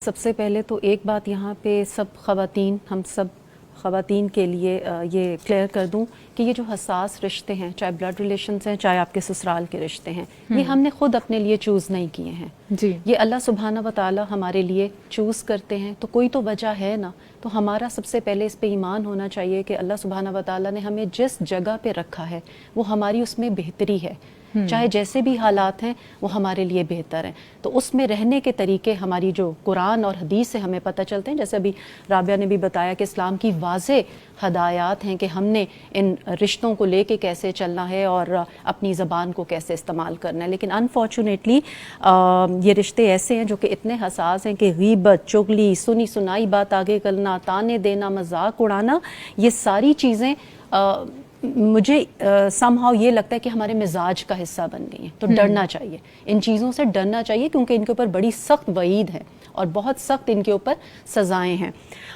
سب سے پہلے تو ایک بات یہاں پہ ہم سب خواتین کے لیے یہ کلیئر کر دوں کہ یہ جو حساس رشتے ہیں، چاہے بلڈ ریلیشنز ہیں، چاہے آپ کے سسرال کے رشتے ہیں، یہ ہم نے خود اپنے لیے چوز نہیں کیے ہیں جی، یہ اللہ سبحانہ و تعالی ہمارے لیے چوز کرتے ہیں، تو کوئی تو وجہ ہے نا. تو ہمارا سب سے پہلے اس پہ ایمان ہونا چاہیے کہ اللہ سبحانہ و تعالی نے ہمیں جس جگہ پہ رکھا ہے وہ ہماری اس میں بہتری ہے، چاہے جیسے بھی حالات ہیں وہ ہمارے لیے بہتر ہیں. تو اس میں رہنے کے طریقے ہماری جو قرآن اور حدیث سے ہمیں پتہ چلتے ہیں، جیسے ابھی رابعہ نے بھی بتایا کہ اسلام کی واضح ہدایات ہیں کہ ہم نے ان رشتوں کو لے کے کیسے چلنا ہے اور اپنی زبان کو کیسے استعمال کرنا ہے. لیکن انفارچونیٹلی یہ رشتے ایسے ہیں جو کہ اتنے حساس ہیں کہ غیبت، چغلی، سنی سنائی بات آگے کرنا، تانے دینا، مذاق اڑانا، یہ ساری چیزیں مجھے سم ہاؤ یہ لگتا ہے کہ ہمارے مزاج کا حصہ بن گئی ہیں. تو ڈرنا چاہیے، ان چیزوں سے ڈرنا چاہیے، کیونکہ ان کے اوپر بڑی سخت وعید ہے اور بہت سخت ان کے اوپر سزائیں ہیں.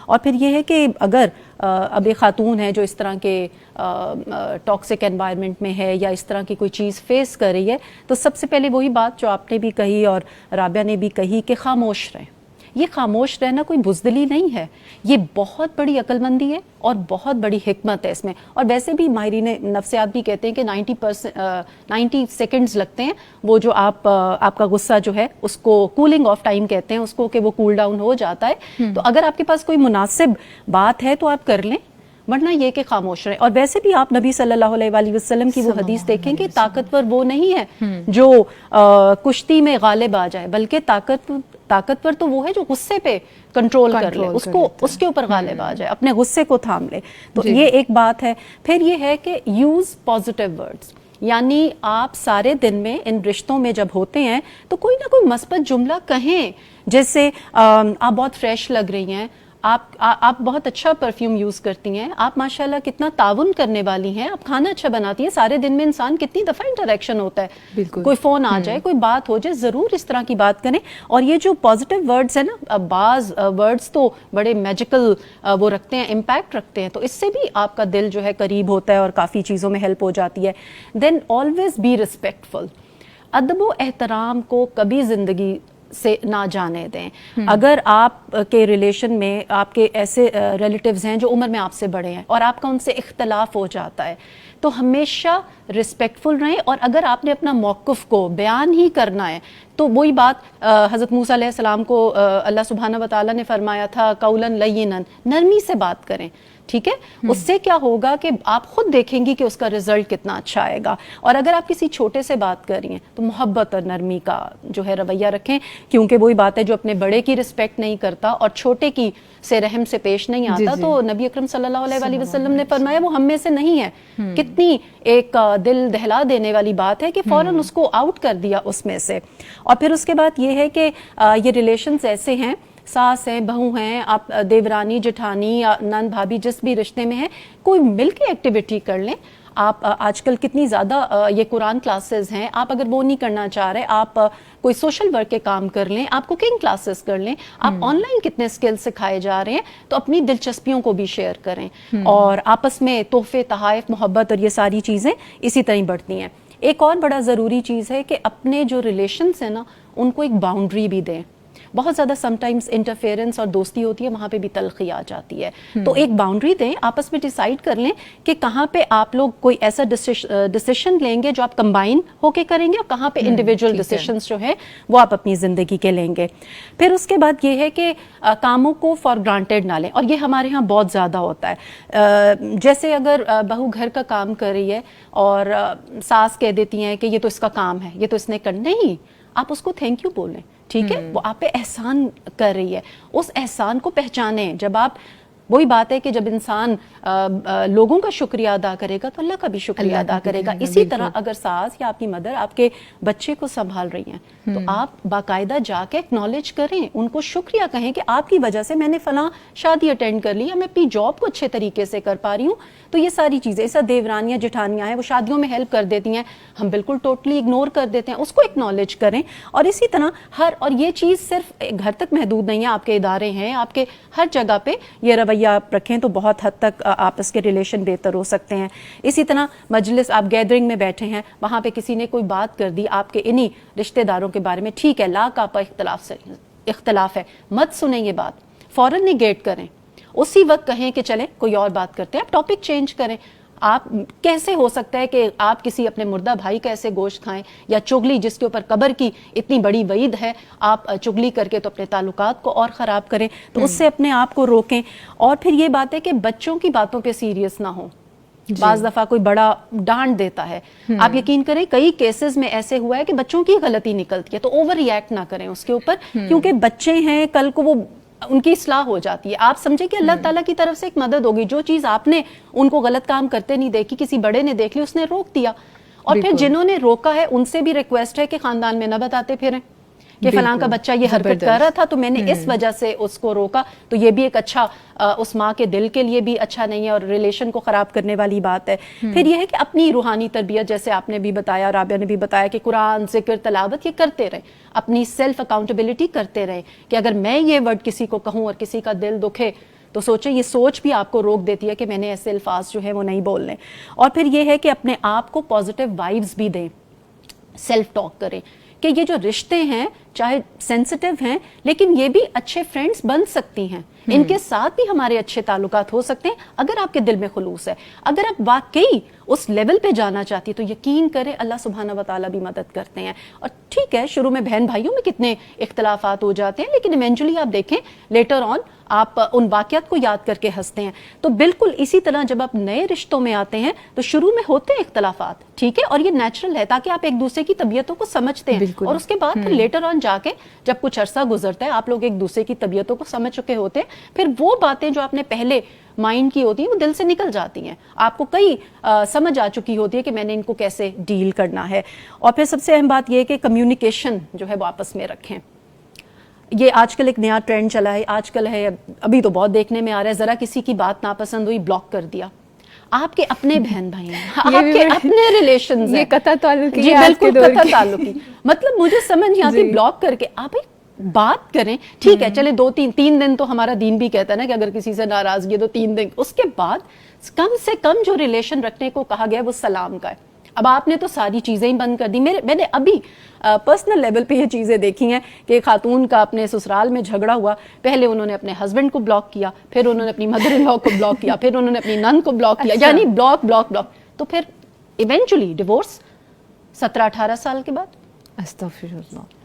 اور پھر یہ ہے کہ اگر اب ایک خاتون ہے جو اس طرح کے ٹاکسک انوائرمنٹ میں ہے یا اس طرح کی کوئی چیز فیس کر رہی ہے، تو سب سے پہلے وہی بات جو آپ نے بھی کہی اور رابعہ نے بھی کہی کہ خاموش رہیں. یہ خاموش رہنا کوئی بزدلی نہیں ہے، یہ بہت بڑی عقل مندی ہے اور بہت بڑی حکمت ہے اس میں. اور ویسے بھی ماہرین نفسیات بھی کہتے ہیں کہ 90 سیکنڈز لگتے ہیں وہ جو آپ کا غصہ جو ہے اس کو کولنگ آف ٹائم کہتے ہیں اس کو، کہ وہ کول ڈاؤن ہو جاتا ہے. تو اگر آپ کے پاس کوئی مناسب بات ہے تو آپ کر لیں، ورنہ یہ کہ خاموش رہیں. اور ویسے بھی آپ نبی صلی اللہ علیہ وآلہ وسلم کی وہ حدیث دیکھیں کہ طاقتور وہ نہیں ہے جو کشتی میں غالب آ جائے، بلکہ طاقتور تو وہ ہے جو غصے پہ کنٹرول کر لے، اس کے اوپر غالب آ جائے، اپنے غصے کو تھام لے. تو یہ ایک بات ہے. پھر یہ ہے کہ یوز پازیٹیو ورڈز، یعنی آپ سارے دن میں ان رشتوں میں جب ہوتے ہیں تو کوئی نہ کوئی مثبت جملہ کہیں. جیسے آپ بہت فریش لگ رہی ہیں، آپ بہت اچھا پرفیوم یوز کرتی ہیں، آپ ماشاءاللہ کتنا تعاون کرنے والی ہیں، آپ کھانا اچھا بناتی ہیں. سارے دن میں انسان کتنی دفعہ انٹریکشن ہوتا ہے، بالکل، کوئی فون آ جائے، کوئی بات ہو جائے، ضرور اس طرح کی بات کریں. اور یہ جو پازیٹیو ورڈز ہیں نا، بعض ورڈز تو بڑے میجیکل وہ رکھتے ہیں، امپیکٹ رکھتے ہیں، تو اس سے بھی آپ کا دل جو ہے قریب ہوتا ہے اور کافی چیزوں میں ہیلپ ہو جاتی ہے. دین آلویز بی ریسپیکٹفل، ادب و احترام کو کبھی زندگی سے نہ جانے دیں. اگر آپ کے ریلیشن میں آپ کے ایسے ریلیٹیوز ہیں جو عمر میں آپ سے بڑے ہیں اور آپ کا ان سے اختلاف ہو جاتا ہے، تو ہمیشہ رسپیکٹفل رہیں. اور اگر آپ نے اپنا موقف کو بیان ہی کرنا ہے تو وہی بات حضرت موسیٰ علیہ السلام کو اللہ سبحانہ و تعالیٰ نے فرمایا تھا قولاً لینا، نرمی سے بات کریں. ٹھیک ہے، اس سے کیا ہوگا کہ آپ خود دیکھیں گی کہ اس کا رزلٹ کتنا اچھا آئے گا. اور اگر آپ کسی چھوٹے سے بات کر رہی ہیں تو محبت اور نرمی کا جو ہے رویہ رکھیں، کیونکہ وہی بات ہے جو اپنے بڑے کی رسپیکٹ نہیں کرتا اور چھوٹے کی سے رحم سے پیش نہیں آتا، تو نبی اکرم صلی اللہ علیہ وآلہ وسلم نے فرمایا وہ ہم میں سے نہیں ہے. کتنی ایک دل دہلا دینے والی بات ہے کہ فوراً اس کو آؤٹ کر دیا اس میں سے. اور پھر اس کے بعد یہ ہے کہ یہ ریلیشنز ایسے ہیں، ساس ہیں، بہو ہیں، آپ دیورانی، جٹھانی یا نند بھابھی جس بھی رشتے میں ہیں، کوئی مل کے ایکٹیویٹی کر لیں. آپ آج کل کتنی زیادہ یہ قرآن کلاسز ہیں، آپ اگر وہ نہیں کرنا چاہ رہے، آپ کوئی سوشل ورک کے کام کر لیں، آپ کوکنگ کلاسز کر لیں، آپ آن لائن کتنے سکل سکھائے جا رہے ہیں، تو اپنی دلچسپیوں کو بھی شیئر کریں. اور آپس میں تحفے، تحائف، محبت اور یہ ساری چیزیں اسی طرح بڑھتی ہیں. ایک اور بڑا ضروری چیز ہے کہ اپنے جو ریلیشنز ہیں نا ان کو ایک باؤنڈری بھی دیں. بہت زیادہ سم ٹائمز انٹرفیئرنس اور دوستی ہوتی ہے، وہاں پہ بھی تلخی آ جاتی ہے. تو ایک باؤنڈری دیں، آپس میں ڈیسائیڈ کر لیں کہ کہاں پہ آپ لوگ کوئی ایسا ڈیسیشن لیں گے جو آپ کمبائن ہو کے کریں گے اور کہاں پہ انڈیویجول ڈیسیشنز جو ہیں وہ آپ اپنی زندگی کے لیں گے. پھر اس کے بعد یہ ہے کہ کاموں کو فار گرانٹیڈ نہ لیں، اور یہ ہمارے ہاں بہت زیادہ ہوتا ہے. جیسے اگر بہو گھر کا کام کر رہی ہے اور ساس کہہ دیتی ہیں کہ یہ تو اس کا کام ہے، یہ تو اس نے کرنا ہی، آپ اس کو تھینک یو بولیں. ٹھیک ہے، وہ آپ پہ احسان کر رہی ہے، اس احسان کو پہچانیں. جب آپ، وہی بات ہے کہ جب انسان لوگوں کا شکریہ ادا کرے گا تو اللہ کا بھی شکریہ ادا کرے گا. اسی طرح اگر ساس یا آپ کی مدر آپ کے بچے کو سنبھال رہی ہیں تو آپ باقاعدہ جا کے اکنالج کریں، ان کو شکریہ کہیں کہ آپ کی وجہ سے میں نے فلاں شادی اٹینڈ کر لی، یا میں اپنی جاب کو اچھے طریقے سے کر پا رہی ہوں. تو یہ ساری چیزیں، ایسا دیورانیاں جٹھانیاں ہیں وہ شادیوں میں ہیلپ کر دیتی ہیں، ہم بالکل ٹوٹلی اگنور کر دیتے ہیں، اس کو اکنالج کریں. اور اسی طرح اور یہ چیز صرف گھر تک محدود نہیں ہے، آپ کے ادارے ہیں، آپ کے ہر جگہ پہ یہ رویہ آپ رکھیں تو بہت حد تک آپس کے ریلیشن بہتر ہو سکتے ہیں. اسی طرح مجلس، آپ گیدرنگ میں بیٹھے ہیں، وہاں پہ کسی نے کوئی بات کر دی آپ کے انہی رشتہ داروں کے بارے میں، ٹھیک ہے، لا کا اختلاف سے اختلاف ہے مت سنیں یہ بات, فوراً نیگیٹ کریں, اسی وقت کہیں کہ چلیں کوئی اور بات کرتے ہیں, آپ ٹاپک چینج کریں. آپ کیسے ہو سکتا ہے کہ آپ کسی اپنے مردہ بھائی کا ایسے گوشت کھائیں, یا چغلی جس کے اوپر قبر کی اتنی بڑی وعید ہے, آپ چغلی کر کے تو اپنے تعلقات کو اور خراب کریں. تو اس سے اپنے آپ کو روکیں. اور پھر یہ بات ہے کہ بچوں کی باتوں پہ سیریس نہ ہوں. بعض دفعہ کوئی بڑا ڈانٹ دیتا ہے, آپ یقین کریں کئی کیسز میں ایسے ہوا ہے کہ بچوں کی غلطی نکلتی ہے, تو اوور ری ایکٹ نہ کریں اس کے اوپر, کیونکہ بچے ہیں, کل کو وہ ان کی اصلاح ہو جاتی ہے. آپ سمجھیں کہ اللہ تعالیٰ کی طرف سے ایک مدد ہوگی, جو چیز آپ نے ان کو غلط کام کرتے نہیں دیکھی, کسی بڑے نے دیکھ لی, اس نے روک دیا. اور پھر جنہوں نے روکا ہے ان سے بھی ریکویسٹ ہے کہ خاندان میں نہ بتاتے پھریں کہ فلاں کا بچہ یہ حرکت کر رہا تھا تو میں نے اس وجہ سے اس کو روکا. تو یہ بھی ایک اچھا, اس ماں کے دل کے لیے بھی اچھا نہیں ہے اور ریلیشن کو خراب کرنے والی بات ہے. پھر یہ ہے کہ اپنی روحانی تربیت, جیسے آپ نے بھی بتایا, رابعہ نے بھی بتایا, کہ قرآن, ذکر, تلاوت یہ کرتے رہیں, اپنی سیلف اکاؤنٹیبلٹی کرتے رہیں, کہ اگر میں یہ ورڈ کسی کو کہوں اور کسی کا دل دکھے تو سوچیں, یہ سوچ بھی آپ کو روک دیتی ہے کہ میں نے ایسے الفاظ جو ہیں وہ نہیں بولنے. اور پھر یہ ہے کہ اپنے آپ کو پازیٹیو وائبز بھی دیں, سیلف ٹاک کریں کہ یہ جو رشتے ہیں چاہے سینسٹیو ہیں لیکن یہ بھی اچھے فرینڈز بن سکتی ہیں, ان کے ساتھ بھی ہمارے اچھے تعلقات ہو سکتے ہیں اگر آپ کے دل میں خلوص ہے. اگر آپ واقعی اس لیول پہ جانا چاہتی تو یقین کریں اللہ سبحانہ و تعالیٰ بھی مدد کرتے ہیں. اور ٹھیک ہے شروع میں بہن بھائیوں میں کتنے اختلافات ہو جاتے ہیں, لیکن ایونچولی آپ دیکھیں لیٹر آن آپ ان واقعات کو یاد کر کے ہنستے ہیں. تو بالکل اسی طرح جب آپ نئے رشتوں میں آتے ہیں تو شروع میں ہوتے ہیں اختلافات, ٹھیک ہے, اور یہ نیچرل ہے تاکہ آپ ایک دوسرے کی طبیعتوں کو سمجھتے ہیں. اور اس کے بعد پھر لیٹر آن جا کے جب کچھ عرصہ گزرتا ہے آپ لوگ ایک دوسرے کی طبیعتوں کو سمجھ چکے ہوتے ہیں, پھر وہ باتیں جو آپ نے پہلے مائنڈ کی ہوتی ہیں وہ دل سے نکل جاتی ہیں, آپ کو کئی سمجھ آ چکی ہوتی ہے کہ میں نے ان کو کیسے ڈیل کرنا ہے. اور پھر سب سے اہم بات یہ ہے کہ کمیونیکیشن جو ہے وہ آپس میں رکھیں. یہ آج کل ایک نیا ٹرینڈ چلا ہے, آج کل ہے, ابھی تو بہت دیکھنے میں آ رہا ہے, ذرا کسی کی بات ناپسند ہوئی بلاک کر دیا. آپ کے اپنے بہن بھائی ہیں, آپ کے اپنے ریلیشنز ہیں, یہ قطع تعلقی, جی بالکل قطع تعلقی, مطلب مجھے سمجھ نہیں آتی بلاک کر کے آپ بات کریں. ٹھیک ہے چلے 2-3 دن تو ہمارا دین بھی کہتا ہے نا کہ اگر کسی سے ناراضگی ہے تو 3 دن, اس کے بعد کم سے کم جو ریلیشن رکھنے کو کہا گیا ہے وہ سلام کا ہے. اب آپ نے تو ساری چیزیں ہی بند کر دی. میں نے ابھی پرسنل لیول پہ یہ چیزیں دیکھی ہیں کہ خاتون کا اپنے سسرال میں جھگڑا ہوا, پہلے انہوں نے اپنے ہسبینڈ کو بلاک کیا, پھر انہوں نے اپنی مدر ان لا کو بلاک کیا, پھر انہوں نے اپنی نند کو بلاک کیا, یعنی بلاک بلاک بلاک, تو پھر ایونچولی ڈیورس 17-18 سال کے بعد. استغفر اللہ.